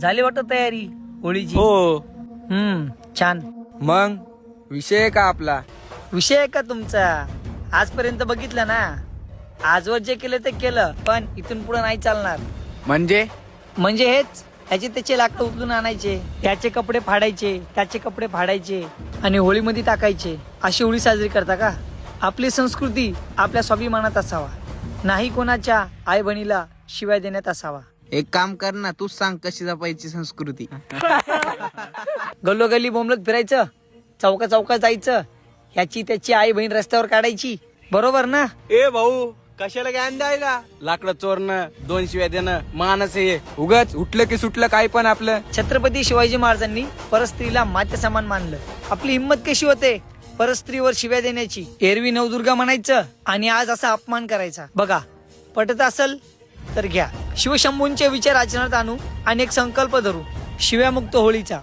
झाली वाटत तयारी होळीची? हो. छान. मग विषय का आपला? विषय आहे का तुमचा? आजपर्यंत बघितलं ना, आजवर जे केलं ते केलं, पण इथून पुढे नाही चालणार. म्हणजे म्हणजे हेच, ह्याचे त्याचे लाकडं उचलून आणायचे, त्याचे कपडे फाडायचे, त्याचे कपडे फाडायचे आणि होळीमध्ये टाकायचे. अशी होळी साजरी करता का? आपली संस्कृती आपल्या स्वाभिमानात असावा, नाही कोणाच्या आई बहिणीला शिवाय देण्यात असावा. एक काम कर ना, तूच सांग कशी जपायची संस्कृती. गल्लोगल्ली बोंबलत फिरायचं, चौका चौकात जायचं, ह्याची त्याची आई बहीण रस्त्यावर काढायची, बरोबर ना? ए भाऊ, कशाला ज्ञान द्यायला? लाकडं चोरणं, 2 शिव्या देणं मानस हे. उगाच उठलं की सुटलं काय पण आपलं. छत्रपती शिवाजी महाराजांनी परस्त्रीला माते समान मानलं. आपली हिंमत कशी होते परस्त्रीवर शिव्या देण्याची? एरवी नवदुर्गा म्हणायचं आणि आज असा अपमान करायचा. बघा, पटत असल तर घ्या. शिवशंभूंचे विचार आचरणात आणू आणि एक संकल्प धरू, शिव्यामुक्त होळीचा.